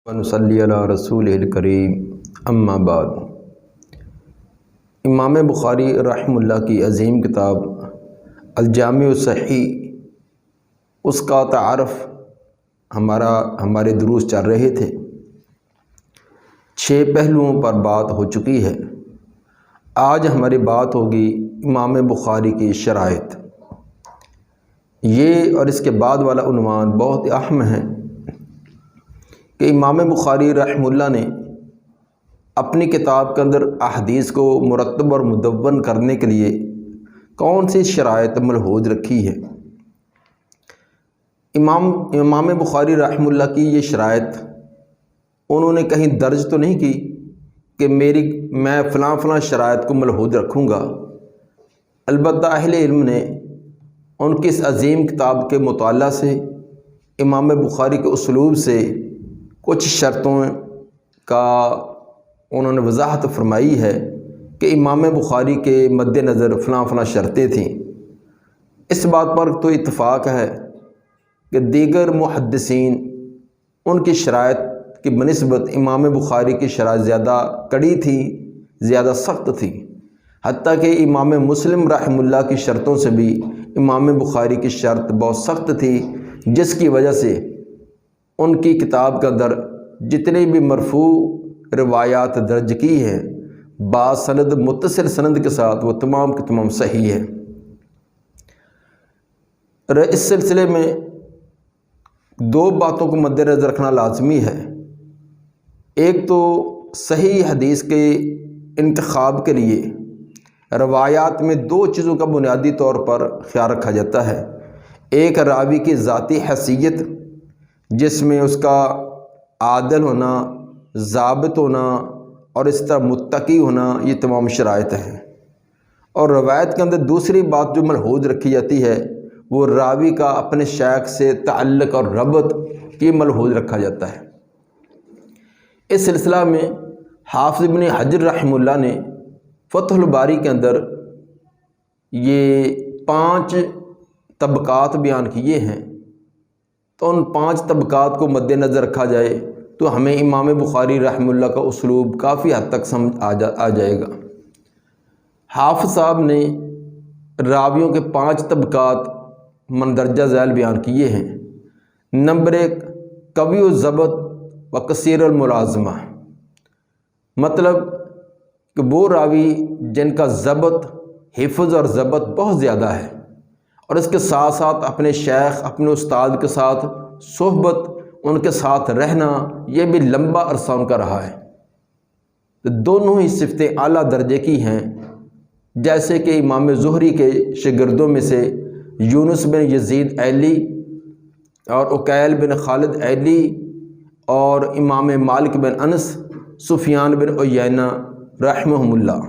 ونصلی علی رسول الکریم اما بعد۔ امام بخاری رحمہ اللہ کی عظیم کتاب الجامع الصحیح، اس کا تعارف ہمارے دروس چل رہے تھے۔ 6 پہلوؤں پر بات ہو چکی ہے۔ آج ہماری بات ہوگی امام بخاری کی شرائط۔ یہ اور اس کے بعد والا عنوان بہت اہم ہے کہ امام بخاری رحمہ اللہ نے اپنی کتاب کے اندر احادیث کو مرتب اور مدون کرنے کے لیے کون سی شرائط ملحوظ رکھی ہے۔ امام بخاری رحمہ اللہ کی یہ شرائط انہوں نے کہیں درج تو نہیں کی کہ میں فلاں شرائط کو ملحوظ رکھوں گا، البتہ اہل علم نے ان کی اس عظیم کتاب کے مطالعہ سے، امام بخاری کے اسلوب سے کچھ شرطوں کا انہوں نے وضاحت فرمائی ہے کہ امام بخاری کے مد نظر فلاں شرطیں تھیں۔ اس بات پر تو اتفاق ہے کہ دیگر محدثین ان کی شرائط کی بنسبت امام بخاری کی شرائط زیادہ کڑی تھی، زیادہ سخت تھی، حتیٰ کہ امام مسلم رحمہ اللہ کی شرطوں سے بھی امام بخاری کی شرط بہت سخت تھی، جس کی وجہ سے ان کی کتاب کے اندر جتنے بھی مرفوع روایات درج کی ہیں باسند متصل سند کے ساتھ، وہ تمام کے تمام صحیح ہیں۔ اس سلسلے میں 2 باتوں کو مد نظر رکھنا لازمی ہے۔ ایک تو صحیح حدیث کے انتخاب کے لیے روایات میں 2 چیزوں کا بنیادی طور پر خیال رکھا جاتا ہے۔ ایک راوی کی ذاتی حیثیت، جس میں اس کا عادل ہونا، ضابط ہونا اور اس طرح متقی ہونا، یہ تمام شرائط ہیں۔ اور روایت کے اندر دوسری بات جو ملحوظ رکھی جاتی ہے وہ راوی کا اپنے شیخ سے تعلق اور ربط کی ملحوظ رکھا جاتا ہے۔ اس سلسلہ میں حافظ ابن حجر رحمہ اللہ نے فتح الباری کے اندر یہ 5 طبقات بیان کیے ہیں، تو ان 5 طبقات کو مد نظر رکھا جائے تو ہمیں امام بخاری رحمہ اللہ کا اسلوب کافی حد تک سمجھ آ جائے گا۔ حافظ صاحب نے راویوں کے 5 طبقات مندرجہ ذیل بیان کیے ہیں۔ نمبر 1، قوی الضبط و کثیر الملازمہ، مطلب کہ وہ راوی جن کا ضبط، حفظ اور ضبط بہت زیادہ ہے، اور اس کے ساتھ ساتھ اپنے شیخ، اپنے استاد کے ساتھ صحبت، ان کے ساتھ رہنا، یہ بھی لمبا عرصہ ان کا رہا ہے۔ تو دونوں ہی صفتیں اعلیٰ درجے کی ہیں، جیسے کہ امام زہری کے شاگردوں میں سے یونس بن یزید ایلی اور عقیل بن خالد ایلی اور امام مالک بن انس، سفیان بن عیینہ رحمہم اللہ،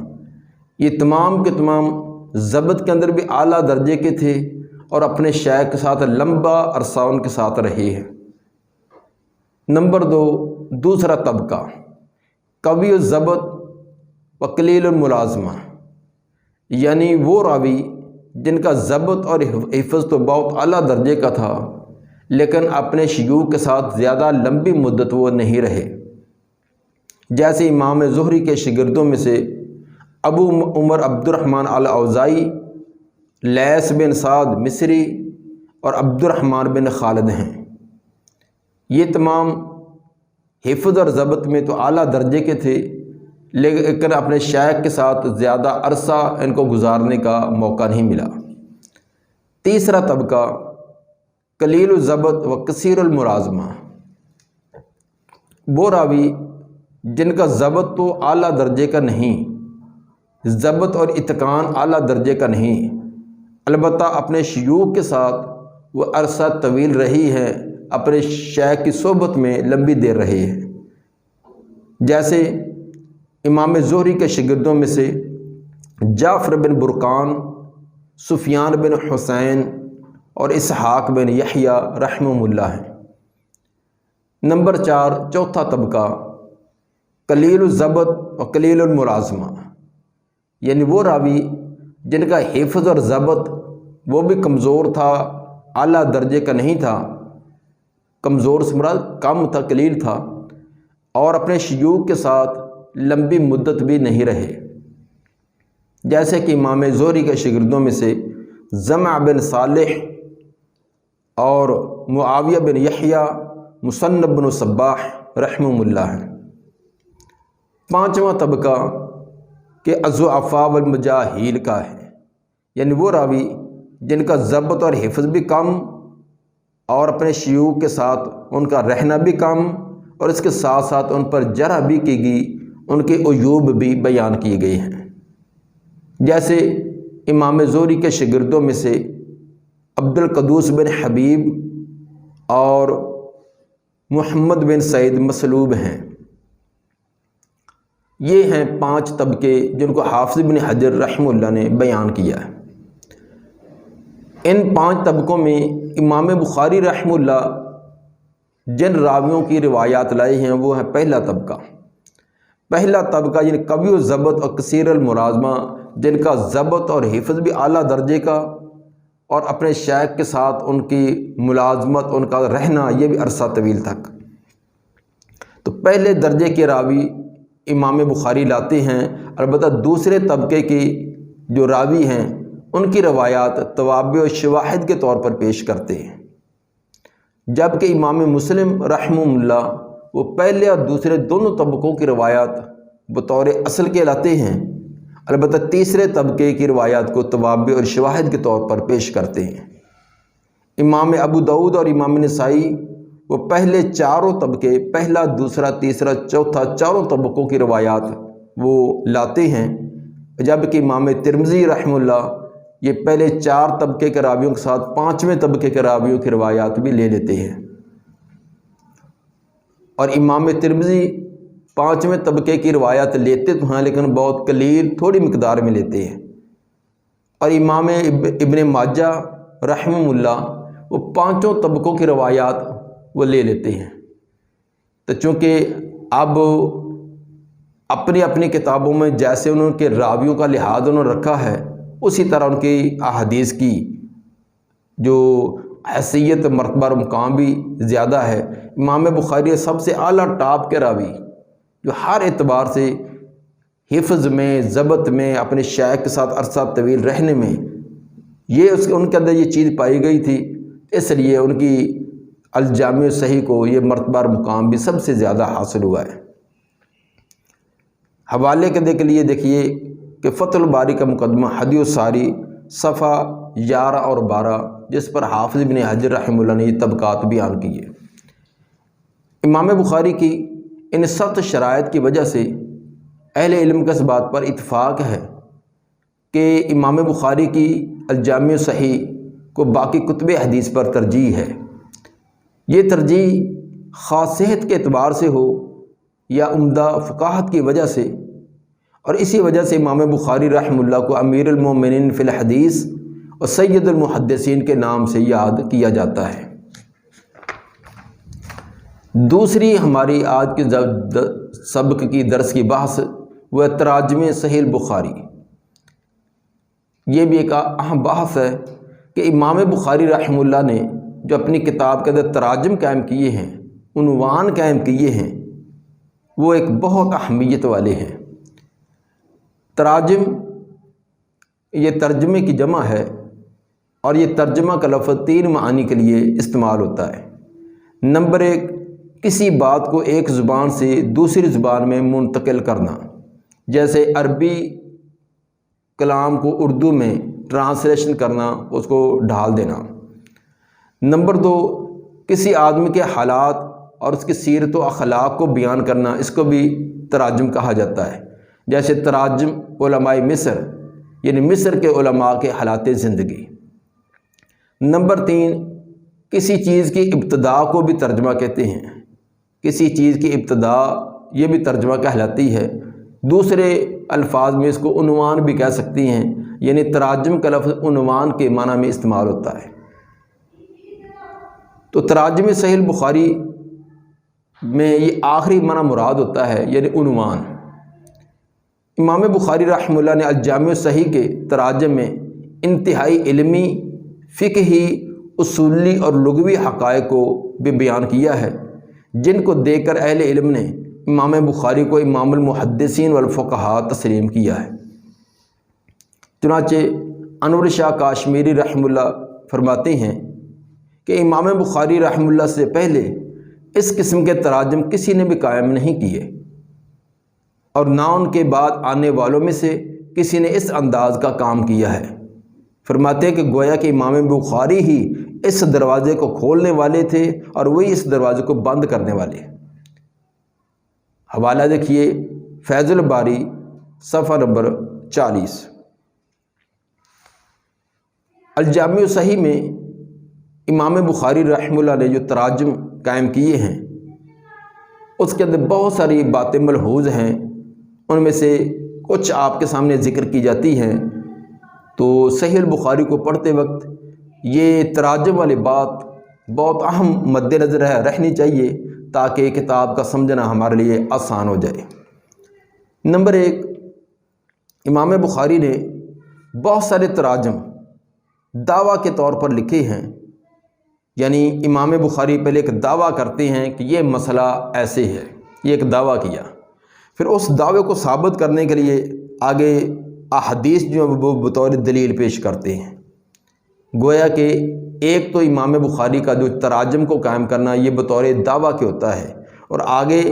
یہ تمام کے تمام ضبط کے اندر بھی اعلیٰ درجے کے تھے اور اپنے شیخ کے ساتھ لمبا عرصہ ان کے ساتھ رہے ہیں۔ نمبر 2، دوسرا طبقہ قوی الضبط و قلیل الملازمہ، یعنی وہ راوی جن کا ضبط اور حفظ تو بہت اعلیٰ درجے کا تھا، لیکن اپنے شیوخ کے ساتھ زیادہ لمبی مدت وہ نہیں رہے، جیسے امام زہری کے شاگردوں میں سے ابو عمر عبد الرحمن الاوزاعی، لیث بن سعد مصری اور عبد الرحمن بن خالد ہیں۔ یہ تمام حفظ اور ضبط میں تو اعلیٰ درجے کے تھے، لیکن اپنے شیخ کے ساتھ زیادہ عرصہ ان کو گزارنے کا موقع نہیں ملا۔ تیسرا طبقہ قلیل الضبط و کثیر الملازمہ، وہ راوی جن کا ضبط تو اعلیٰ درجے کا نہیں، ضبط اور اتقان اعلیٰ درجے کا نہیں، البتہ اپنے شیوخ کے ساتھ وہ عرصہ طویل رہی ہے، اپنے شیخ کی صحبت میں لمبی دیر رہے ہیں، جیسے امام زہری کے شاگردوں میں سے جعفر بن برقان، سفیان بن حسین اور اسحاق بن یحییٰ رحمہم اللہ ہیں۔ نمبر 4، چوتھا طبقہ قلیل الضبط و قلیل الملازمہ، یعنی وہ راوی جن کا حفظ اور ضبط وہ بھی کمزور تھا، اعلیٰ درجے کا نہیں تھا، کمزور سے مراد کم تھا، قلیل تھا، اور اپنے شیوخ کے ساتھ لمبی مدت بھی نہیں رہے، جیسے کہ امام زہری کے شاگردوں میں سے زمع بن صالح اور معاویہ بن یحییٰ، مصنف بن صباح رحمہ اللہ ہیں۔ پانچواں طبقہ کہ الضعفاء والمجاہیل کا ہے، یعنی وہ راوی جن کا ضبط اور حفظ بھی کم اور اپنے شیوخ کے ساتھ ان کا رہنا بھی کم، اور اس کے ساتھ ساتھ ان پر جرح بھی کی گئی، ان کے عیوب بھی بیان کیے گئے ہیں۔ جیسے امام زہری کے شاگردوں میں سے عبد القدوس بن حبیب اور محمد بن سعید مسلوب ہیں۔ یہ ہیں 5 طبقے جن کو حافظ ابن حجر رحمہ اللہ نے بیان کیا ہے۔ ان 5 طبقوں میں امام بخاری رحمہ اللہ جن راویوں کی روایات لائے ہیں وہ ہے پہلا طبقہ یعنی قوی الضبط اور کثیر الملازمہ، جن کا ضبط اور حفظ بھی اعلیٰ درجے کا، اور اپنے شیخ کے ساتھ ان کی ملازمت، ان کا رہنا یہ بھی عرصہ طویل تک۔ تو پہلے درجے کے راوی امام بخاری لاتے ہیں، البتہ دوسرے طبقے کے جو راوی ہیں ان کی روایات توابع و شواہد کے طور پر پیش کرتے ہیں، جبکہ امام مسلم رحمہ اللہ وہ پہلے اور دوسرے دونوں طبقوں کی روایات بطور اصل کے لاتے ہیں، البتہ تیسرے طبقے کی روایات کو توابع اور شواہد کے طور پر پیش کرتے ہیں۔ امام ابو داؤد اور امام نسائی وہ پہلے 4 طبقے، پہلا، دوسرا، تیسرا، چوتھا، 4 طبقوں کی روایات وہ لاتے ہیں، جبکہ امام ترمذی رحمہ اللہ یہ پہلے 4 طبقے کے راویوں کے ساتھ 5ویں طبقے کے راویوں کی روایات بھی لے لیتے ہیں۔ اور امام ترمذی 5ویں طبقے کی روایات لیتے تو ہیں لیکن بہت قلیل، تھوڑی مقدار میں لیتے ہیں، اور امام ابن ماجہ رحمہ اللہ وہ 5 طبقوں کی روایات وہ لے لیتے ہیں۔ تو چونکہ اب اپنی اپنی کتابوں میں جیسے انہوں کے راویوں کا لحاظ انہوں نے رکھا ہے، اسی طرح ان کی احادیث کی جو حیثیت، مرتبہ اور مقام بھی زیادہ ہے۔ امام بخاری سب سے اعلیٰ ٹاپ کے راوی جو ہر اعتبار سے حفظ میں، ضبط میں، اپنے شیخ کے ساتھ عرصہ طویل رہنے میں ان کے اندر یہ چیز پائی گئی تھی، اس لیے ان کی الجامع صحیح کو یہ مرتبہ اور مقام بھی سب سے زیادہ حاصل ہوا ہے۔ حوالے کے لیے دیکھیے کہ فتح الباری کا مقدمہ ہدی الساری صفحہ 11 اور 12، جس پر حافظ ابن حجر رحمہ اللہ نے یہ طبقات بیان کیے۔ امام بخاری کی ان سخت شرائط کی وجہ سے اہل علم کا اس بات پر اتفاق ہے کہ امام بخاری کی الجامع صحیح کو باقی کتب حدیث پر ترجیح ہے۔ یہ ترجیح خاص صحت کے اعتبار سے ہو یا عمدہ فقاہت کی وجہ سے، اور اسی وجہ سے امام بخاری رحمہ اللہ کو امیر المومنین فی الحدیث اور سید المحدثین کے نام سے یاد کیا جاتا ہے۔ دوسری ہماری آج کے سبق کی درس کی بحث وہ تراجم صحیح البخاری۔ یہ بھی ایک اہم بحث ہے کہ امام بخاری رحمہ اللہ نے جو اپنی کتاب کے اندر تراجم قائم کیے ہیں، عنوان قائم کیے ہیں، وہ ایک بہت اہمیت والے ہیں۔ تراجم یہ ترجمے کی جمع ہے، اور یہ ترجمہ کا لفظ 3 معانی کے لیے استعمال ہوتا ہے۔ نمبر 1، کسی بات کو ایک زبان سے دوسری زبان میں منتقل کرنا، جیسے عربی کلام کو اردو میں ٹرانسلیشن کرنا، اس کو ڈھال دینا۔ نمبر 2، کسی آدمی کے حالات اور اس کی سیرت و اخلاق کو بیان کرنا، اس کو بھی تراجم کہا جاتا ہے، جیسے تراجم علماء مصر، یعنی مصر کے علماء کے حالات زندگی۔ نمبر 3، کسی چیز کی ابتدا کو بھی ترجمہ کہتے ہیں، کسی چیز کی ابتدا یہ بھی ترجمہ کہلاتی ہے، دوسرے الفاظ میں اس کو عنوان بھی کہہ سکتی ہیں، یعنی تراجم کا لفظ عنوان کے معنی میں استعمال ہوتا ہے۔ تو تراجم صحیح البخاری میں یہ آخری معنی مراد ہوتا ہے، یعنی عنوان۔ امام بخاری رحمہ اللہ نے الجامع صحیح کے تراجم میں انتہائی علمی، فقہی، اصولی اور لغوی حقائق کو بھی بیان کیا ہے، جن کو دیکھ کر اہل علم نے امام بخاری کو امام المحدثین والفقہاء تسلیم کیا ہے۔ چنانچہ انور شاہ کاشمیری رحمہ اللہ فرماتے ہیں کہ امام بخاری رحمہ اللہ سے پہلے اس قسم کے تراجم کسی نے بھی قائم نہیں کیے، اور نہ ان کے بعد آنے والوں میں سے کسی نے اس انداز کا کام کیا ہے۔ فرماتے ہیں کہ گویا کہ امام بخاری ہی اس دروازے کو کھولنے والے تھے اور وہی اس دروازے کو بند کرنے والے۔ حوالہ دیکھیے فیض الباری صفحہ نمبر 40۔ الجامع صحیح میں امام بخاری رحمہ اللہ نے جو تراجم قائم کیے ہیں اس کے اندر بہت ساری باتیں ملحوظ ہیں، ان میں سے کچھ آپ کے سامنے ذکر کی جاتی ہیں۔ تو صحیح البخاری کو پڑھتے وقت یہ تراجم والی بات بہت اہم مد نظر رہنی چاہیے تاکہ کتاب کا سمجھنا ہمارے لیے آسان ہو جائے۔ نمبر 1، امام بخاری نے بہت سارے تراجم دعویٰ کے طور پر لکھے ہیں، یعنی امام بخاری پہلے ایک دعویٰ کرتے ہیں کہ یہ مسئلہ ایسے ہے، یہ ایک دعویٰ کیا، پھر اس دعوے کو ثابت کرنے کے لیے آگے احادیث جو ہیں وہ بطور دلیل پیش کرتے ہیں۔ گویا کہ ایک تو امام بخاری کا جو تراجم کو قائم کرنا یہ بطور دعویٰ کے ہوتا ہے، اور آگے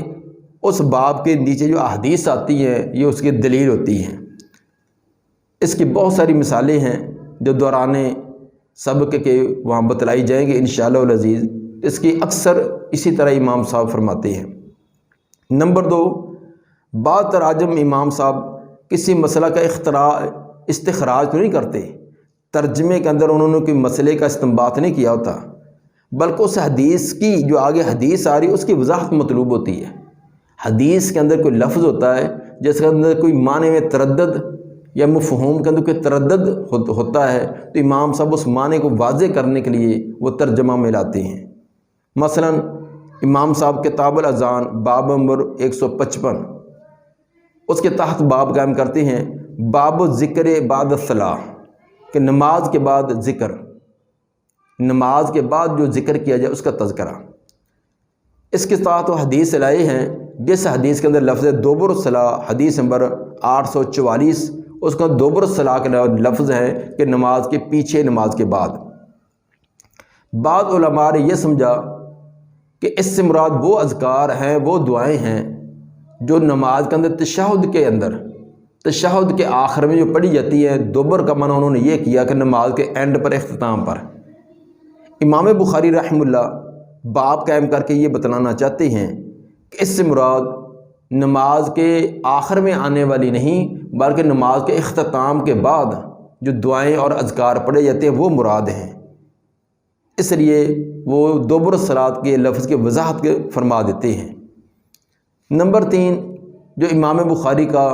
اس باب کے نیچے جو احادیث آتی ہیں یہ اس کی دلیل ہوتی ہیں۔ اس کی بہت ساری مثالیں ہیں جو دوران سبق کے وہاں بتلائی جائیں گے انشاءاللہ العزیز۔ اس کی اکثر اسی طرح امام صاحب فرماتے ہیں۔ نمبر 2، بعض تراجم امام صاحب کسی مسئلہ کا استخراج تو نہیں کرتے، ترجمے کے اندر انہوں نے کوئی مسئلے کا استنباط نہیں کیا ہوتا، بلکہ اس حدیث کی جو آگے حدیث آ رہی اس کی وضاحت مطلوب ہوتی ہے۔ حدیث کے اندر کوئی لفظ ہوتا ہے جس کے اندر کوئی معنی میں تردد یا مفہوم کے اندر کوئی تردد ہوتا ہے تو امام صاحب اس معنی کو واضح کرنے کے لیے وہ ترجمہ میں لاتے ہیں۔ مثلا امام صاحب کتاب الاذان باب نمبر 155 اس کے تحت باب قائم کرتے ہیں، باب ذکر بعد الصلاۃ، کہ نماز کے بعد ذکر، نماز کے بعد جو ذکر کیا جائے اس کا تذکرہ۔ اس کے ساتھ وہ حدیث لائے ہیں جس حدیث کے اندر لفظ دبر الصلاۃ، حدیث نمبر 844، اس کا دبر الصلاۃ کا لفظ ہے کہ نماز کے پیچھے، نماز کے بعد۔ بعض علماء نے یہ سمجھا کہ اس سے مراد وہ اذکار ہیں، وہ دعائیں ہیں جو نماز کے اندر تشہد کے اندر، تشہد کے آخر میں جو پڑھی جاتی ہے۔ دبر کا معنی انہوں نے یہ کیا کہ نماز کے اینڈ پر، اختتام پر۔ امام بخاری رحمہ اللہ باب قائم کر کے یہ بتلانا چاہتے ہیں کہ اس سے مراد نماز کے آخر میں آنے والی نہیں بلکہ نماز کے اختتام کے بعد جو دعائیں اور اذکار پڑھے جاتے ہیں وہ مراد ہیں، اس لیے وہ دبر الصلاۃ کے لفظ کی وضاحت فرما دیتے ہیں۔ نمبر 3، جو امام بخاری کا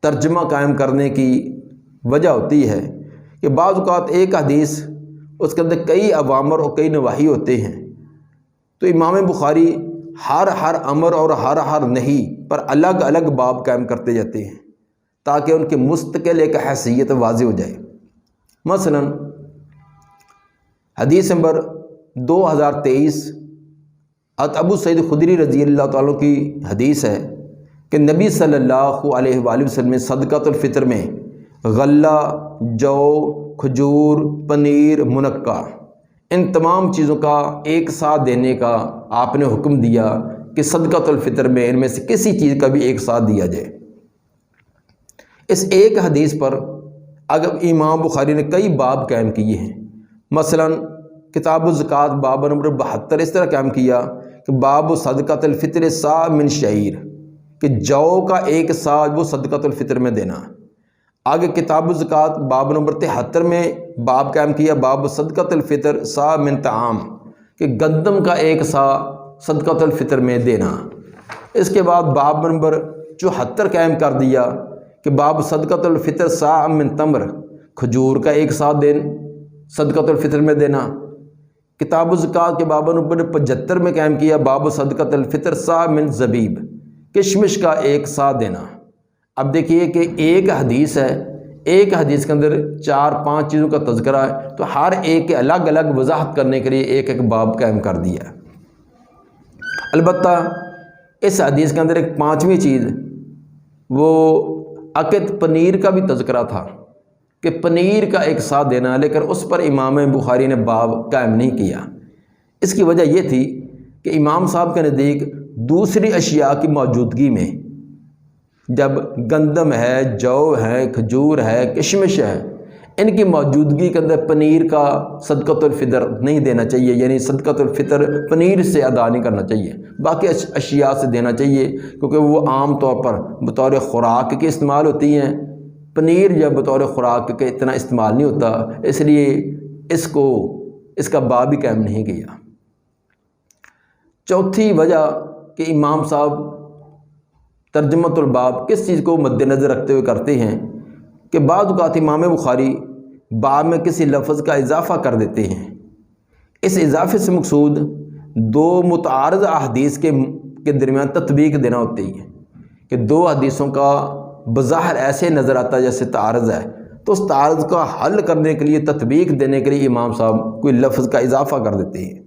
ترجمہ قائم کرنے کی وجہ ہوتی ہے کہ بعض اوقات ایک حدیث اس کے اندر کئی اوامر اور کئی نواہی ہوتے ہیں، تو امام بخاری ہر امر اور ہر نہی پر الگ الگ باب قائم کرتے جاتے ہیں تاکہ ان کی مستقل ایک حیثیت واضح ہو جائے۔ مثلا حدیث نمبر 2023 ابو سعید خدری رضی اللہ تعالیٰ کی حدیث ہے کہ نبی صلی اللہ علیہ وآلہ وسلم نے صدقۃ الفطر میں غلہ، جو، کھجور، پنیر، منقع، ان تمام چیزوں کا ایک ساتھ دینے کا آپ نے حکم دیا کہ صدقۃ الفطر میں ان میں سے کسی چیز کا بھی ایک ساتھ دیا جائے۔ اس ایک حدیث پر اگر امام بخاری نے کئی باب قائم کیے ہیں، مثلا کتاب الزکوٰۃ باب نمبر 72 اس طرح قائم کیا کہ باب صدقۃ الفطر صاع من شعیر، کہ جو کا ایک ساتھ وہ صدقۃ الفطر میں دینا۔ آگے کتاب الزکوٰۃ باب نمبر 73 میں باب قائم کیا باب صدقۃ الفطر صاع من طعام، کہ گندم کا ایک سا صدقۃ الفطر میں دینا۔ اس کے بعد باب نمبر 74 قائم کر دیا کہ باب صدقۃ الفطر صاع من تمر، کھجور کا ایک سا دن صدقۃ الفطر میں دینا۔ کتاب الزکوٰۃ کے باب نمبر 75 میں قائم کیا باب صدقۃ الفطر صاع من زبیب، کشمش کا ایک سا دینا۔ اب دیکھیے کہ ایک حدیث ہے، ایک حدیث کے اندر 4-5 چیزوں کا تذکرہ ہے، تو ہر ایک کے الگ الگ وضاحت کرنے کے لیے ایک ایک باب قائم کر دیا۔ البتہ اس حدیث کے اندر ایک پانچویں چیز وہ عقد پنیر کا بھی تذکرہ تھا کہ پنیر کا ایک ساتھ دینا، لیکن اس پر امام بخاری نے باب قائم نہیں کیا۔ اس کی وجہ یہ تھی کہ امام صاحب کے نزدیک دوسری اشیاء کی موجودگی میں، جب گندم ہے، جو ہے، کھجور ہے، کشمش ہے، ان کی موجودگی کے اندر پنیر کا صدقۃ الفطر نہیں دینا چاہیے، یعنی صدقۃ الفطر پنیر سے ادا نہیں کرنا چاہیے، باقی اشیاء سے دینا چاہیے، کیونکہ وہ عام طور پر بطور خوراک کے استعمال ہوتی ہیں۔ پنیر جب بطور خوراک کے اتنا استعمال نہیں ہوتا، اس لیے اس کا باب بھی قائم نہیں کیا۔ چوتھی وجہ کہ امام صاحب ترجمۃ الباب کس چیز کو مد نظر رکھتے ہوئے کرتے ہیں کہ بعض اوقات امام بخاری باب میں کسی لفظ کا اضافہ کر دیتے ہیں۔ اس اضافے سے مقصود دو متعارض احادیث کے درمیان تطبیق دینا ہوتی ہے کہ دو حدیثوں کا بظاہر ایسے نظر آتا ہے جیسے تعارض ہے، تو اس تعارض کا حل کرنے کے لیے، تطبیق دینے کے لیے امام صاحب کوئی لفظ کا اضافہ کر دیتے ہیں۔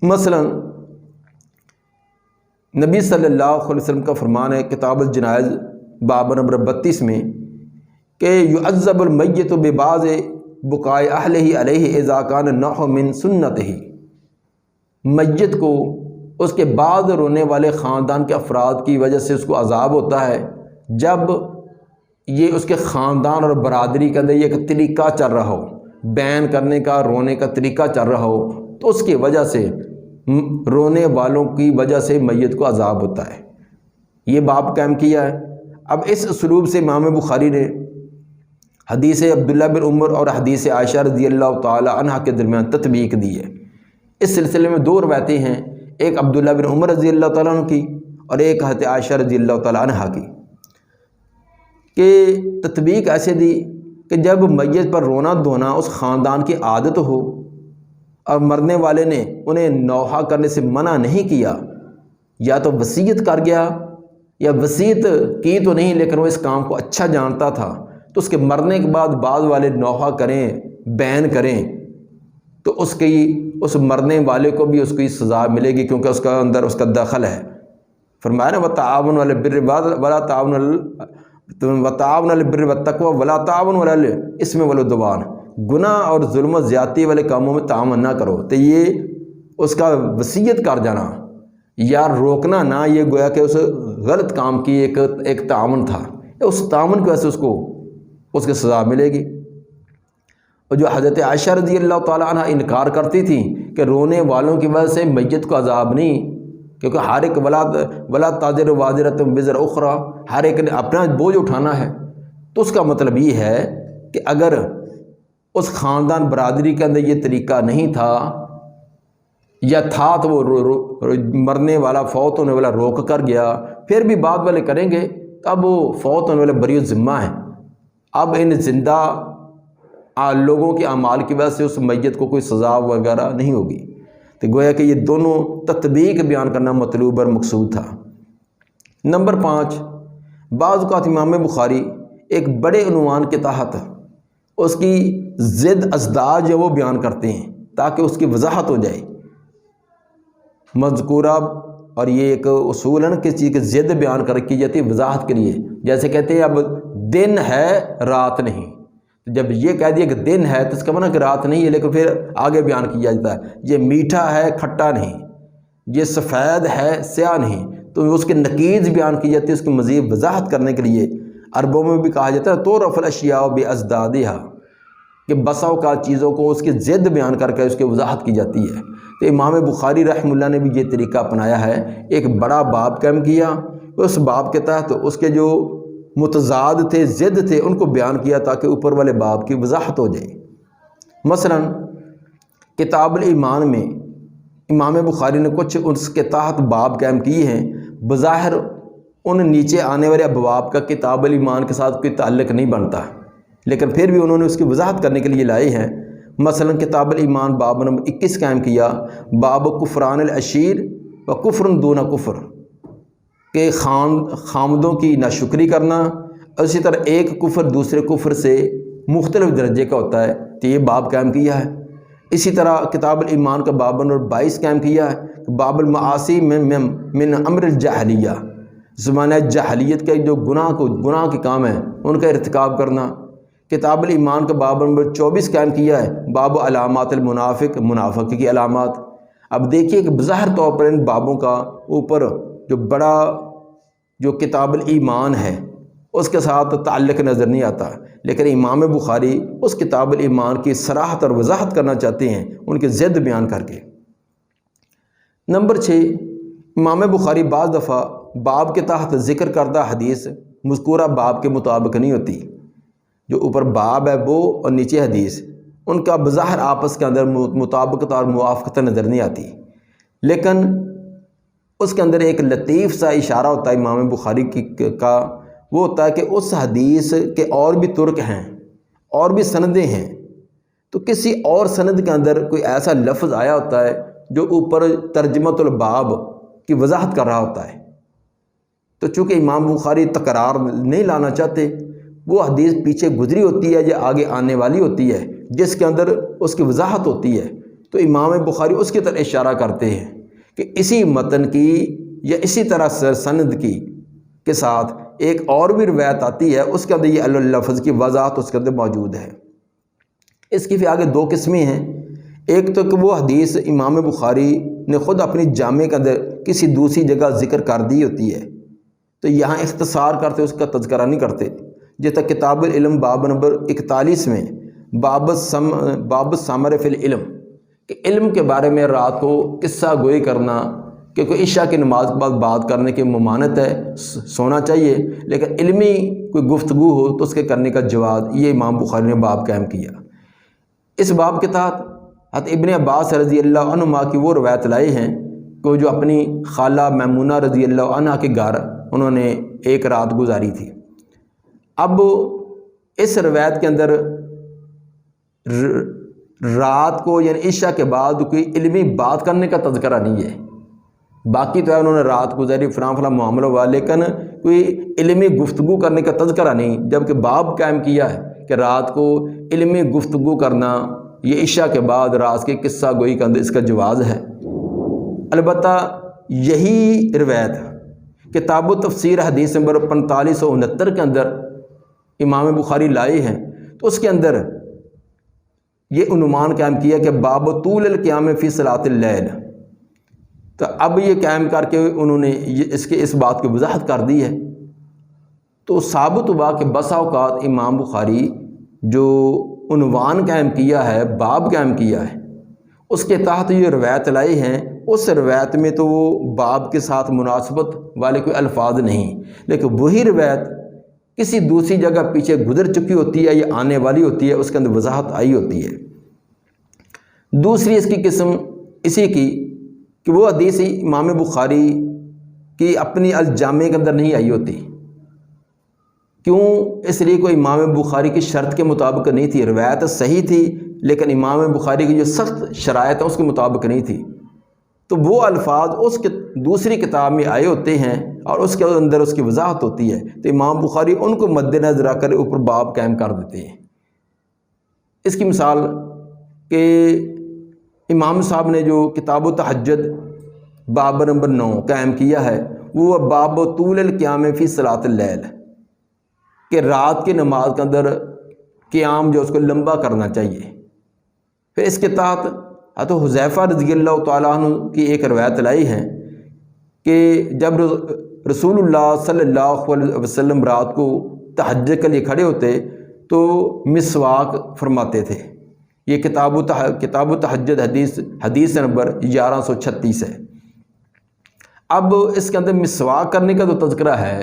مثلا نبی صلی اللہ علیہ وسلم کا فرمان ہے کتاب الجنائز باب نمبر 32 میں کہ یعذب المیت ببعض بکائے اہلہ علیہ اذا کان النوح من سنتہ، میت کو اس کے بعد رونے والے خاندان کے افراد کی وجہ سے اس کو عذاب ہوتا ہے جب یہ اس کے خاندان اور برادری کے اندر یہ ایک طریقہ چل رہا ہو، بیان کرنے کا، رونے کا طریقہ چل رہا ہو، تو اس کی وجہ سے، رونے والوں کی وجہ سے میت کو عذاب ہوتا ہے۔ یہ باب قائم کیا ہے۔ اب اس اسلوب سے امام بخاری نے حدیث عبداللہ بن عمر اور حدیث عائشہ رضی اللہ تعالی عنہ کے درمیان تطبیق دی ہے۔ اس سلسلے میں دو روایتیں ہیں، ایک عبداللہ بن عمر رضی اللہ تعالیٰ عنہ کی اور ایک حضرت عائشہ رضی اللہ تعالیٰ عنہ کی، کہ تطبیق ایسے دی کہ جب میت پر رونا دھونا اس خاندان کی عادت ہو اور مرنے والے نے انہیں نوحہ کرنے سے منع نہیں کیا، یا تو وصیت کر گیا یا وصیت کی تو نہیں لیکن وہ اس کام کو اچھا جانتا تھا، تو اس کے مرنے کے بعد بعض والے نوحہ کریں، بیان کریں، تو اس مرنے والے کو بھی اس کی سزا ملے گی، کیونکہ اس کا اندر اس کا دخل ہے۔ فرمایا نا وَتَعَاوَنُوا عَلَى الْبِرِّ وَلَا تَعَاوَنُوا عَلَى الْبِرِّ وَالتَّقْوَىٰ وَلَا تَعَاوَنُوا عَلَى الْإِثْمِ وَالْعُدْوَانِ، گناہ اور ظلم و زیادتی والے کاموں میں تعاون نہ کرو۔ تو یہ اس کا وصیت کر جانا یا روکنا نہ، یہ گویا کہ اس غلط کام کی ایک تعاون تھا، اس تعاون کی وجہ سے اس کو اس کی سزا ملے گی۔ اور جو حضرت عائشہ رضی اللہ تعالیٰ عنہ انکار کرتی تھیں کہ رونے والوں کی وجہ سے میت کو عذاب نہیں، کیونکہ ہر ایک ولا تازر وازرۃ وزر اخرى، ہر ایک نے اپنا بوجھ اٹھانا ہے، تو اس کا مطلب یہ ہے کہ اگر اس خاندان برادری کے اندر یہ طریقہ نہیں تھا یا تھا تو وہ مرنے والا، فوت ہونے والا روک کر گیا، پھر بھی بعد والے کریں گے، اب وہ فوت ہونے والے بری الذمہ ہیں، اب ان زندہ لوگوں کے اعمال کی وجہ سے اس میت کو کوئی سزا وغیرہ نہیں ہوگی۔ تو گویا کہ یہ دونوں تطبیق بیان کرنا مطلوب اور مقصود تھا۔ نمبر 5، بعض اوقات امام بخاری ایک بڑے عنوان کے تحت اس کی ضد ازداد جو وہ بیان کرتے ہیں تاکہ اس کی وضاحت ہو جائے مذکورہ، اور یہ ایک اصول ہے کہ چیز کی ضد بیان کر کی جاتی ہے وضاحت کے لیے، جیسے کہتے ہیں اب دن ہے رات نہیں، جب یہ کہہ دیا کہ دن ہے تو اس کا معنی کہ رات نہیں ہے، لیکن پھر آگے بیان کیا جاتا ہے یہ میٹھا ہے کھٹا نہیں، یہ سفید ہے سیاہ نہیں، تو اس کے نقیض بیان کی جاتی ہے اس کی مزید وضاحت کرنے کے لیے۔ عربوں میں بھی کہا جاتا ہے تعرف الاشیاء بازدادہا، کہ بسا اوقات چیزوں کو اس کی ضد بیان کر کے اس کی وضاحت کی جاتی ہے۔ تو امام بخاری رحمہ اللہ نے بھی یہ طریقہ اپنایا ہے، ایک بڑا باب قائم کیا، اس باب کے تحت اس کے جو متضاد تھے، ضد تھے، ان کو بیان کیا تاکہ اوپر والے باب کی وضاحت ہو جائے۔ مثلا کتاب الایمان میں امام بخاری نے کچھ اس کے تحت باب قائم کیے ہیں، بظاہر ان نیچے آنے والے ابواب کا کتاب الایمان کے ساتھ کوئی تعلق نہیں بنتا، لیکن پھر بھی انہوں نے اس کی وضاحت کرنے کے لیے لائے ہیں۔ مثلا کتاب الایمان باب نمبر 21 قائم کیا، باب کفران العشیر و کفر دون کفر، کہ خامدوں کی ناشکری کرنا، اسی طرح ایک کفر دوسرے کفر سے مختلف درجے کا ہوتا ہے، تو یہ باب قائم کیا ہے۔ اسی طرح کتاب الایمان کا باب نمبر 22 قائم کیا ہے، باب المعاصی من امر الجاہلیہ، زمانہ جاہلیت کے جو گناہ کے کام ہیں ان کا ارتکاب کرنا۔ کتاب الایمان کا باب نمبر 24 قائم کیا ہے، باب علامات المنافق، منافق کی علامات۔ اب دیکھیے کہ بظاہر طور پر ان بابوں کا اوپر جو بڑا جو کتاب الایمان ہے اس کے ساتھ تعلق نظر نہیں آتا، لیکن امام بخاری اس کتاب الایمان کی صراحت اور وضاحت کرنا چاہتے ہیں ان کی ضد بیان کر کے۔ نمبر 6، امام بخاری بعض دفعہ باب کے تحت ذکر کردہ حدیث مذکورہ باب کے مطابق نہیں ہوتی، جو اوپر باب ہے وہ اور نیچے حدیث، ان کا بظاہر آپس کے اندر مطابقت اور موافقت نظر نہیں آتی، لیکن اس کے اندر ایک لطیف سا اشارہ ہوتا ہے امام بخاری کا، وہ ہوتا ہے کہ اس حدیث کے اور بھی طرق ہیں، اور بھی سندیں ہیں، تو کسی اور سند کے اندر کوئی ایسا لفظ آیا ہوتا ہے جو اوپر ترجمۃ الباب کی وضاحت کر رہا ہوتا ہے، تو چونکہ امام بخاری تکرار نہیں لانا چاہتے، وہ حدیث پیچھے گزری ہوتی ہے یا آگے آنے والی ہوتی ہے جس کے اندر اس کی وضاحت ہوتی ہے، تو امام بخاری اس کی طرف اشارہ کرتے ہیں کہ اسی متن کی یا اسی طرح سند کی کے ساتھ ایک اور بھی روایت آتی ہے، اس کے اندر یہ لفظ کی وضاحت اس کے اندر موجود ہے۔ اس کی پھر آگے 2 قسمیں ہیں، ایک تو کہ وہ حدیث امام بخاری نے خود اپنی جامع کے اندر کسی دوسری جگہ ذکر کر دی ہوتی ہے، تو یہاں اختصار کرتے اس کا تذکرہ نہیں کرتے، جس تک کتاب العلم باب نمبر 41 میں باب الثمر فی العلم، کہ علم کے بارے میں رات کو قصہ گوئی کرنا، کہ کوئی عشاء کی نماز کے بعد بات کرنے کی ممانعت ہے، سونا چاہیے، لیکن علمی کوئی گفتگو ہو تو اس کے کرنے کا جواز، یہ امام بخاری نے باب قائم کیا۔ اس باب کے تحت حضرت ابن عباس رضی اللہ عنہما کی وہ روایت لائے ہیں کہ وہ جو اپنی خالہ میمونہ رضی اللہ عنہا کے گھر انہوں نے ایک رات گزاری تھی۔ اب اس روایت کے اندر رات کو یعنی عشاء کے بعد کوئی علمی بات کرنے کا تذکرہ نہیں ہے، باقی تو ہے انہوں نے رات گزاری فلاں معاملہ ہوا، لیکن کوئی علمی گفتگو کرنے کا تذکرہ نہیں، جبکہ باب قائم کیا ہے کہ رات کو علمی گفتگو کرنا یہ عشاء کے بعد رات کے قصہ گوئی کا اس کا جواز ہے۔ البتہ یہی روایت کتاب و تفسیر حدیث نمبر 4569 کے اندر امام بخاری لائے ہیں، تو اس کے اندر یہ عنوان قائم کیا کہ باب طول القیام فی صلاۃ اللیل، تو اب یہ قائم کر کے انہوں نے اس بات کی وضاحت کر دی ہے، تو ثابت ہوا کہ بسا اوقات امام بخاری جو عنوان قائم کیا ہے، باب قائم کیا ہے، اس کے تحت یہ روایت لائی ہیں، اس روایت میں تو وہ باب کے ساتھ مناسبت والے کوئی الفاظ نہیں، لیکن وہی روایت کسی دوسری جگہ پیچھے گزر چکی ہوتی ہے یا آنے والی ہوتی ہے، اس کے اندر وضاحت آئی ہوتی ہے۔ دوسری اس کی قسم اسی کی کہ وہ حدیث امام بخاری کی اپنی الجامع کے اندر نہیں آئی ہوتی، کیوں؟ اس لیے کوئی امام بخاری کی شرط کے مطابق نہیں تھی، روایت صحیح تھی لیکن امام بخاری کی جو سخت شرائط ہے اس کے مطابق نہیں تھی، تو وہ الفاظ اس دوسری کتاب میں آئے ہوتے ہیں اور اس کے اندر اس کی وضاحت ہوتی ہے، تو امام بخاری ان کو مد نظر رکھ کر اوپر باب قائم کر دیتے ہیں۔ اس کی مثال کہ امام صاحب نے جو کتاب و تہجد باب نمبر 9 قائم کیا ہے، وہ باب طول القیام فی صلاۃ اللیل، کہ رات کی نماز کے اندر قیام جو اس کو لمبا کرنا چاہیے۔ پھر اس کے تحت حضرت حذیفہ رضی اللہ تعالیٰ عنہ کی ایک روایت لائی ہے کہ جب رسول اللہ صلی اللہ علیہ وسلم رات کو تہجد کے لیے کھڑے ہوتے تو مسواک فرماتے تھے۔ یہ کتاب و تہجد حدیث نمبر 1136 ہے۔ اب اس کے اندر مسواک کرنے کا تو تذکرہ ہے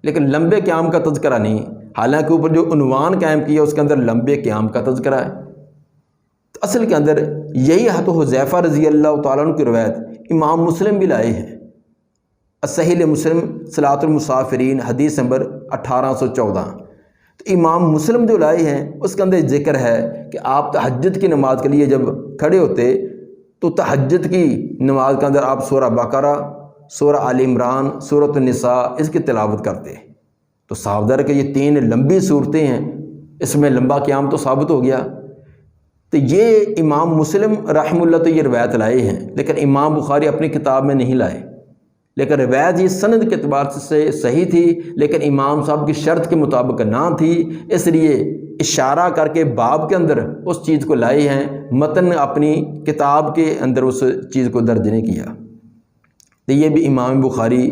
لیکن لمبے قیام کا تذکرہ نہیں، حالانکہ اوپر جو عنوان قائم کیا اس کے اندر لمبے قیام کا تذکرہ ہے۔ تو اصل کے اندر یہی حضرت حذیفہ رضی اللہ تعالیٰ عنہ کی روایت امام مسلم بھی لائے ہیں، صحیح مسلم صلاۃ المسافرین حدیث نمبر 1814۔ تو امام مسلم جو لائے ہیں اس کے اندر ذکر ہے کہ آپ تہجد کی نماز کے لیے جب کھڑے ہوتے تو تہجد کی نماز کے اندر آپ سورہ بقرہ، سورہ آل عمران، سورۃ النساء اس کی تلاوت کرتے، تو صاف ظاہر کہ یہ 3 لمبی صورتیں ہیں، اس میں لمبا قیام تو ثابت ہو گیا۔ تو یہ امام مسلم رحمہ اللہ تو یہ روایت لائے ہیں، لیکن امام بخاری اپنی کتاب میں نہیں لائے، لیکن روایت یہ سند کے اعتبار سے صحیح تھی، لیکن امام صاحب کی شرط کے مطابق نہ تھی، اس لیے اشارہ کر کے باب کے اندر اس چیز کو لائے ہیں، متن اپنی کتاب کے اندر اس چیز کو درج نہیں کیا۔ تو یہ بھی امام بخاری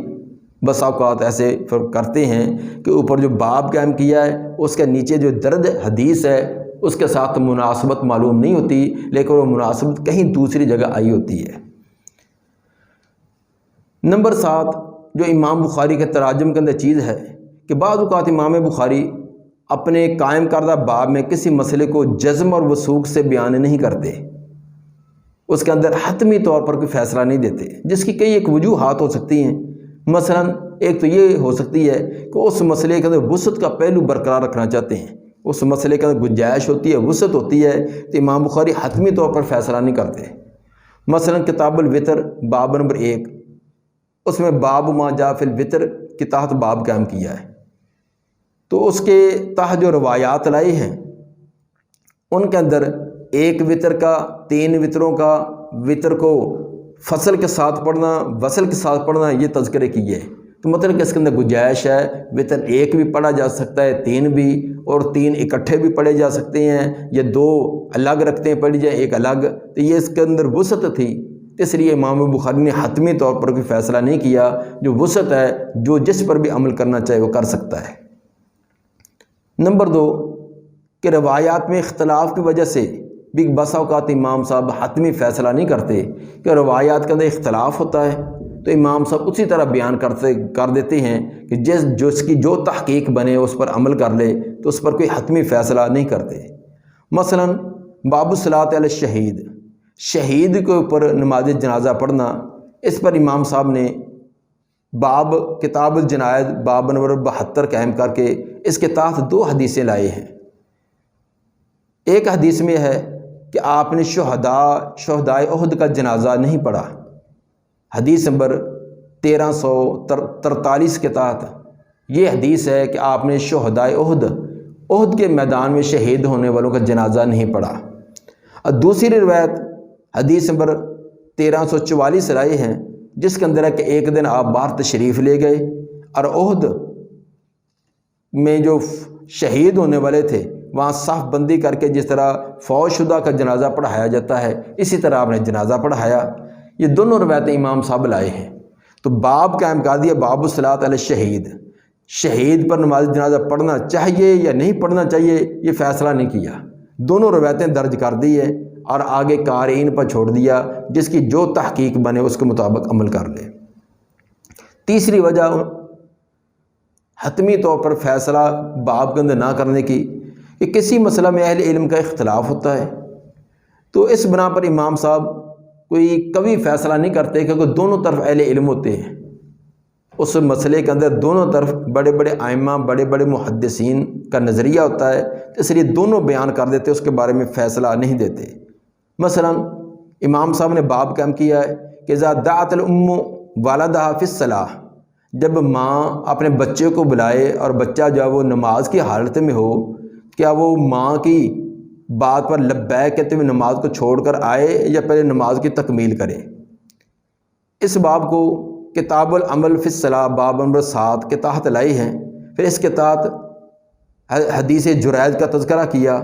بسا اوقات ایسے کرتے ہیں کہ اوپر جو باب قائم کیا ہے اس کے نیچے جو درد حدیث ہے اس کے ساتھ مناسبت معلوم نہیں ہوتی، لیکن وہ مناسبت کہیں دوسری جگہ آئی ہوتی ہے۔ نمبر 7 جو امام بخاری کے تراجم کے اندر چیز ہے کہ بعض اوقات امام بخاری اپنے قائم کردہ باب میں کسی مسئلے کو جزم اور وثوق سے بیان نہیں کرتے، اس کے اندر حتمی طور پر کوئی فیصلہ نہیں دیتے، جس کی کئی ایک وجوہات ہو سکتی ہیں۔ مثلا ایک تو یہ ہو سکتی ہے کہ اس مسئلے کے اندر وسعت کا پہلو برقرار رکھنا چاہتے ہیں، اس مسئلے کے اندر گنجائش ہوتی ہے، وسعت ہوتی ہے، تو امام بخاری حتمی طور پر فیصلہ نہیں کرتے۔ مثلا کتاب الوتر باب نمبر 1، اس میں باب ما جاء فی الوتر کے تحت باب قائم کیا ہے، تو اس کے تحت جو روایات لائی ہیں ان کے اندر ایک وتر کا، 3 وتروں کا، وتر کو فصل کے ساتھ پڑھنا، وصل کے ساتھ پڑھنا، یہ تذکرے کیے، تو مطلب کہ اس کے اندر گنجائش ہے، وتر 1 بھی پڑھا جا سکتا ہے، 3 بھی، اور 3 اکٹھے بھی پڑھے جا سکتے ہیں، یا 2 الگ رکھتے ہیں پڑھی جائے 1 الگ، تو یہ اس کے اندر وسعت تھی، اس لیے امام بخاری نے حتمی طور پر کوئی فیصلہ نہیں کیا، جو وسعت ہے، جو جس پر بھی عمل کرنا چاہے وہ کر سکتا ہے۔ نمبر 2 کہ روایات میں اختلاف کی وجہ سے بھی بسا اوقات امام صاحب حتمی فیصلہ نہیں کرتے، کہ روایات کے اندر اختلاف ہوتا ہے تو امام صاحب اسی طرح بیان کر دیتے ہیں کہ جس کی جو تحقیق بنے اس پر عمل کر لے، تو اس پر کوئی حتمی فیصلہ نہیں کرتے۔ مثلا باب الصلاۃ علی الشہید، شہید کے اوپر نماز جنازہ پڑھنا، اس پر امام صاحب نے باب کتاب الجنائز باب نمبر 72 قائم کر کے اس کے تحت 2 حدیثیں لائے ہیں۔ ایک حدیث میں ہے کہ آپ نے شہدائے احد کا جنازہ نہیں پڑھا، حدیث نمبر 1343 کے تحت یہ حدیث ہے کہ آپ نے شہدائے احد کے میدان میں شہید ہونے والوں کا جنازہ نہیں پڑھا۔ اور دوسری روایت حدیث نمبر 1344 لائے ہیں، جس کے اندر ہے کہ ایک دن آپ باہر تشریف لے گئے اور احد میں جو شہید ہونے والے تھے وہاں صف بندی کر کے جس طرح فوت شدہ کا جنازہ پڑھایا جاتا ہے اسی طرح آپ نے جنازہ پڑھایا۔ یہ دونوں روایتیں امام صاحب لائے ہیں، تو باب قائم کر دیا باب الصلاۃ علی الشہید، شہید پر نماز جنازہ پڑھنا چاہیے یا نہیں پڑھنا چاہیے یہ فیصلہ نہیں کیا، دونوں روایتیں درج کر دی ہے اور آگے قارئین پر چھوڑ دیا، جس کی جو تحقیق بنے اس کے مطابق عمل کر لے۔ تیسری وجہ حتمی طور پر فیصلہ باب کے اندر نہ کرنے کی کہ کسی مسئلہ میں اہل علم کا اختلاف ہوتا ہے، تو اس بنا پر امام صاحب کوئی کبھی فیصلہ نہیں کرتے، کیونکہ دونوں طرف اہل علم ہوتے ہیں، اس مسئلے کے اندر دونوں طرف بڑے بڑے ائمہ بڑے بڑے محدثین کا نظریہ ہوتا ہے، اس لیے دونوں بیان کر دیتے، اس کے بارے میں فیصلہ نہیں دیتے۔ مثلا امام صاحب نے باب قائم کیا ہے کہ اذا دعت الام والدہا فی الصلاۃ، جب ماں اپنے بچے کو بلائے اور بچہ جو وہ نماز کی حالت میں ہو، کیا وہ ماں کی بات پر لبیک کہتے ہوئے نماز کو چھوڑ کر آئے یا پہلے نماز کی تکمیل کرے؟ اس باب کو کتاب العمل فی الصلاۃ باب نمبر 7 کے تحت لائی ہیں۔ پھر اس کے تحت حدیث جریج کا تذکرہ کیا،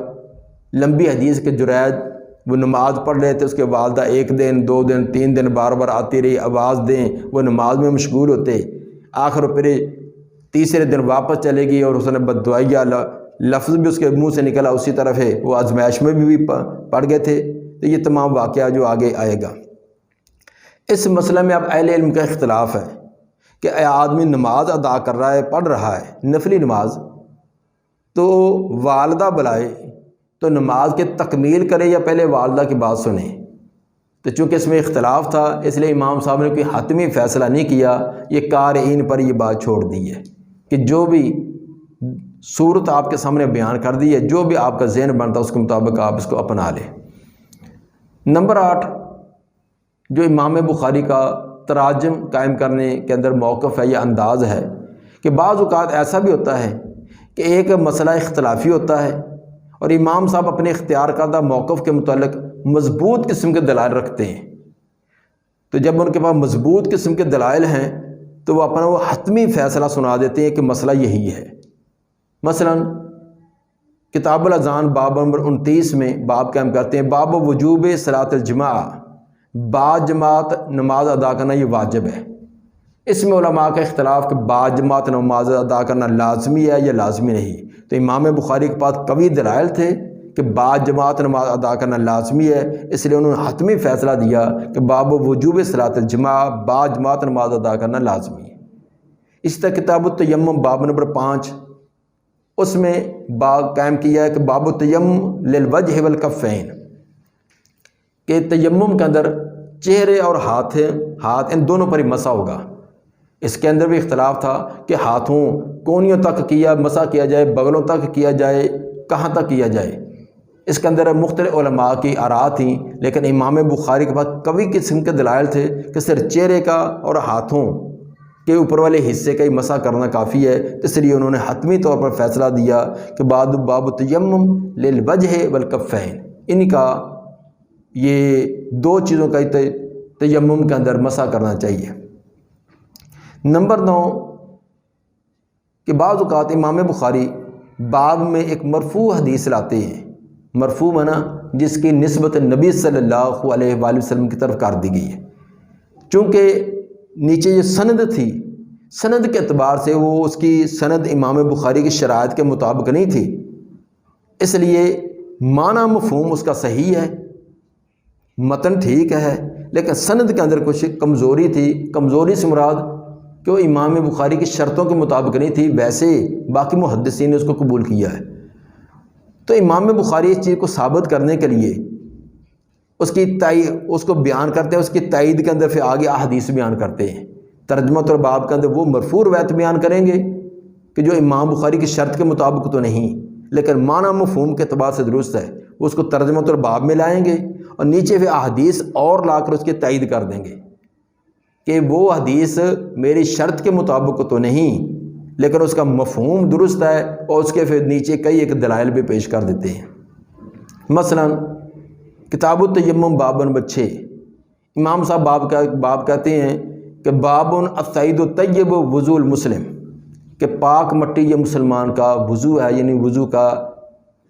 لمبی حدیث کے جریج وہ نماز پڑھ رہے تھے، اس کے والدہ 1 دن 2 دن 3 دن بار بار آتی رہی، آواز دیں، وہ نماز میں مشغول ہوتے، آخر پھر تیسرے دن واپس چلے گی اور اس نے بددعائیہ لفظ بھی اس کے منہ سے نکلا اسی طرف ہے، وہ آزمائش میں بھی پڑ گئے تھے، تو یہ تمام واقعہ جو آگے آئے گا۔ اس مسئلہ میں اب اہل علم کا اختلاف ہے کہ آدمی نماز ادا کر رہا ہے، پڑھ رہا ہے نفلی نماز، تو والدہ بلائے تو نماز کے تکمیل کرے یا پہلے والدہ کی بات سنے؟ تو چونکہ اس میں اختلاف تھا اس لیے امام صاحب نے کوئی حتمی فیصلہ نہیں کیا، یہ قارئین پر یہ بات چھوڑ دی ہے کہ جو بھی صورت آپ کے سامنے بیان کر دی ہے، جو بھی آپ کا ذہن بنتا ہے اس کے مطابق آپ اس کو اپنا لیں۔ نمبر 8 جو امام بخاری کا تراجم قائم کرنے کے اندر موقف ہے یا انداز ہے کہ بعض اوقات ایسا بھی ہوتا ہے کہ ایک مسئلہ اختلافی ہوتا ہے اور امام صاحب اپنے اختیار کردہ موقف کے متعلق مضبوط قسم کے دلائل رکھتے ہیں۔ تو جب ان کے پاس مضبوط قسم کے دلائل ہیں تو وہ اپنا وہ حتمی فیصلہ سنا دیتے ہیں کہ مسئلہ یہی ہے۔ مثلا کتاب الاذان باب نمبر 29 میں باب قائم کرتے ہیں، باب وجوب صلاۃ الجماعہ، با جماعت نماز ادا کرنا یہ واجب ہے۔ اس میں علماء کا اختلاف کہ با جماعت نماز ادا کرنا لازمی ہے یا لازمی نہیں۔ تو امام بخاری کے پاس قوی دلائل تھے کہ با جماعت نماز ادا کرنا لازمی ہے، اس لیے انہوں نے حتمی فیصلہ دیا کہ باب وجوب صلاۃ الجماعہ، با جماعت نماز ادا کرنا لازمی ہے۔ اس طرح کتاب التیمم باب نمبر 5 اس میں باب قائم کیا ہے کہ باب التیمم للوجہ والکفین، کہ تیمم کے اندر چہرے اور ہاتھ ان دونوں پر ہی مسح ہوگا۔ اس کے اندر بھی اختلاف تھا کہ ہاتھوں کونیوں تک مسح کیا جائے، بغلوں تک کیا جائے، کہاں تک کیا جائے۔ اس کے اندر مختلف علماء کی آراء تھیں، لیکن امام بخاری کے پاس قوی قسم کے دلائل تھے کہ صرف چہرے کا اور ہاتھوں کے اوپر والے حصے کا ہی مسح کرنا کافی ہے۔ اس لیے انہوں نے حتمی طور پر فیصلہ دیا کہ باب التیمم للوجہ والکفین، ان کا یہ دو چیزوں کا تیمم کے اندر مسح کرنا چاہیے۔ نمبر 9 کہ بعض اوقات امام بخاری باب میں ایک مرفوع حدیث لاتے ہیں۔ مرفوع معنی جس کی نسبت نبی صلی اللہ علیہ وآلہ وسلم کی طرف کر دی گئی ہے۔ چونکہ نیچے یہ سند تھی، سند کے اعتبار سے وہ اس کی سند امام بخاری کی شرائط کے مطابق نہیں تھی، اس لیے معنی مفہوم اس کا صحیح ہے، متن ٹھیک ہے، لیکن سند کے اندر کچھ کمزوری تھی۔ کمزوری سے مراد کہ وہ امام بخاری کی شرطوں کے مطابق نہیں تھی، ویسے باقی محدثین نے اس کو قبول کیا ہے۔ تو امام بخاری اس چیز کو ثابت کرنے کے لیے اس کو بیان کرتے ہیں، اس کی تائید کے اندر پھر آگے احادیث بیان کرتے ہیں۔ ترجمۃ اور باب کے اندر وہ مرفوع روایت بیان کریں گے کہ جو امام بخاری کی شرط کے مطابق تو نہیں، لیکن معنی مفہوم کے اعتبار سے درست ہے، وہ اس کو ترجمۃ اور باب میں لائیں گے اور نیچے پھر احادیث اور لا کر اس کی تائید کر دیں گے کہ وہ حدیث میری شرط کے مطابق تو نہیں، لیکن اس کا مفہوم درست ہے، اور اس کے پھر نیچے کئی ایک دلائل بھی پیش کر دیتے ہیں۔ مثلا کتاب التیمم باب نمبر 6 امام صاحب باب کہتے ہیں کہ باب الصعید الطیب وضو المسلم، کہ پاک مٹی یہ مسلمان کا وضو ہے، یعنی وضو کا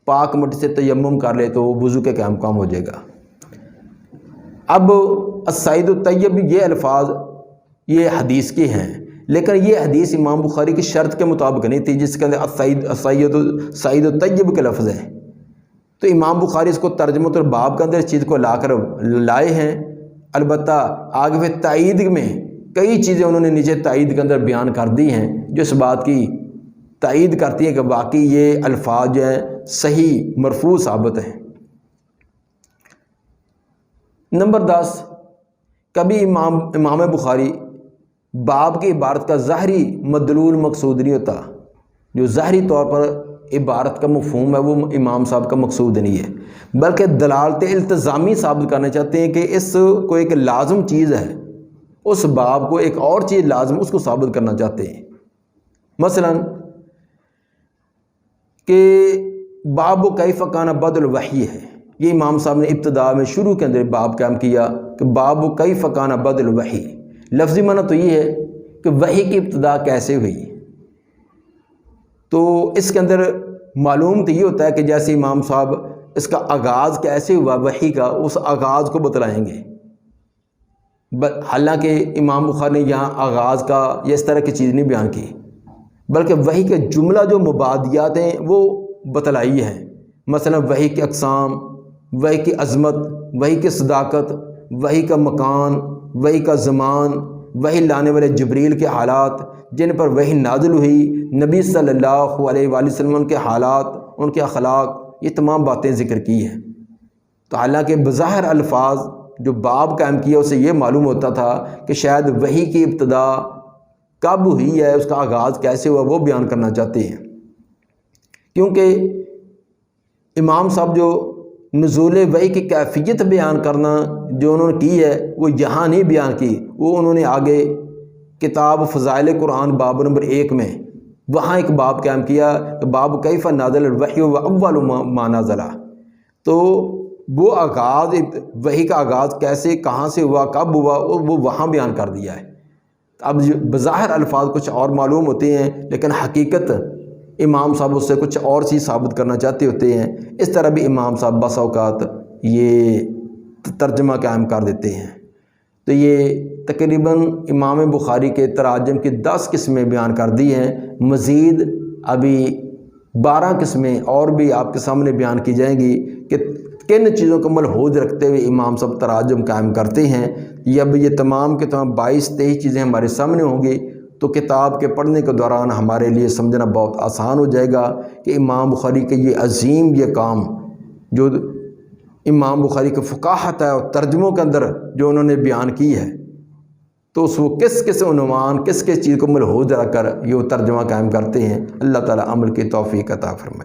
پاک مٹی سے تیمم کر لے تو وضو کے قیام کام ہو جائے گا۔ اب الصعید الطیب یہ الفاظ یہ حدیث کی ہیں، لیکن یہ حدیث امام بخاری کی شرط کے مطابق نہیں تھی، جس کے اندر الصعید الطیب کے لفظ ہیں۔ تو امام بخاری اس کو ترجمۃ الباب کے اندر اس چیز کو لا کر لائے ہیں۔ البتہ آگے پھر تائید میں کئی چیزیں انہوں نے نیچے تائید کے اندر بیان کر دی ہیں جو اس بات کی تائید کرتی ہیں کہ واقعی یہ الفاظ جو ہیں صحیح مرفوع ثابت ہیں۔ نمبر 10 کبھی امام بخاری باب کی عبارت کا ظاہری مدلول مقصود نہیں ہوتا، جو ظاہری طور پر عبارت کا مفہوم ہے وہ امام صاحب کا مقصود نہیں ہے، بلکہ دلالت التزامی ثابت کرنا چاہتے ہیں کہ اس کو ایک لازم چیز ہے، اس باب کو ایک اور چیز لازم اس کو ثابت کرنا چاہتے ہیں۔ مثلا کہ باب کیف کان بدء الوحی ہے، یہ امام صاحب نے ابتدا میں شروع کے اندر باب قائم کیا کہ باب کیف کان بدء الوحی، لفظی معنی تو یہ ہے کہ وحی کی ابتدا کیسے ہوئی۔ تو اس کے اندر معلوم تو یہ ہوتا ہے کہ جیسے امام صاحب اس کا آغاز کیسے ہوا وحی کا، اس آغاز کو بتلائیں گے۔ حالانکہ امام بخاری نے یہاں آغاز کا یا اس طرح کی چیز نہیں بیان کی، بلکہ وحی کے جملہ جو مبادیات ہیں وہ بتلائی ہیں۔ مثلا وحی کی اقسام، وحی کی عظمت، وحی کی صداقت، وحی کا مکان، وحی کا زمان، وحی لانے والے جبریل کے حالات جن پر وحی نازل ہوئی، نبی صلی اللہ علیہ وآلہ وسلم ان کے حالات، ان کے اخلاق، یہ تمام باتیں ذکر کی ہیں۔ تو حالانکہ بظاہر الفاظ جو باب قائم کیا اسے یہ معلوم ہوتا تھا کہ شاید وحی کی ابتدا کب ہوئی ہے، اس کا آغاز کیسے ہوا، وہ بیان کرنا چاہتے ہیں۔ کیونکہ امام صاحب جو نزول وحی کی کیفیت بیان کرنا جو انہوں نے کی ہے وہ یہاں نہیں بیان کی، وہ انہوں نے آگے کتاب فضائل قرآن باب نمبر 1 میں وہاں ایک باب قائم کیا کہ باب کیف نازل الوحی و اول ما نزل، تو وہ آغاز وحی کا آغاز کیسے کہاں سے ہوا کب ہوا وہ وہاں بیان کر دیا ہے۔ اب بظاہر الفاظ کچھ اور معلوم ہوتے ہیں لیکن حقیقت امام صاحب اس سے کچھ اور چیز ثابت کرنا چاہتے ہوتے ہیں۔ اس طرح بھی امام صاحب بسا اوقات یہ ترجمہ قائم کر دیتے ہیں۔ تو یہ تقریباً امام بخاری کے تراجم کی 10 قسمیں بیان کر دی ہیں، مزید ابھی 12 قسمیں اور بھی آپ کے سامنے بیان کی جائیں گی کہ کن چیزوں کو ملحوظ رکھتے ہوئے امام صاحب تراجم قائم کرتے ہیں۔ یہ تمام کے تمام 22-23 چیزیں ہمارے سامنے ہوں گی، تو کتاب کے پڑھنے کے دوران ہمارے لیے سمجھنا بہت آسان ہو جائے گا کہ امام بخاری کے یہ عظیم یہ کام جو امام بخاری کی فقاہت ہے اور ترجموں کے اندر جو انہوں نے بیان کی ہے، تو اس وہ کس عنوان کس چیز کو ملحوظ رکھ کر یہ ترجمہ قائم کرتے ہیں۔ اللہ تعالیٰ عمل کی توفیق عطا فرمائے۔